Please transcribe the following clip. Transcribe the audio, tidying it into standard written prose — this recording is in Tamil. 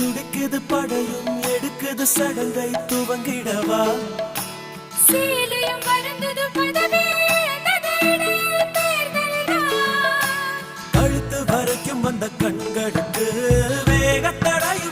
துடிக்குது படையும் எடுக்குது சடங்கை துவங்கிடவா சீலியும் வருந்தது பதவி கழுத்து வரைக்கும் வந்த கண்களுக்கு வேகத்தடையும்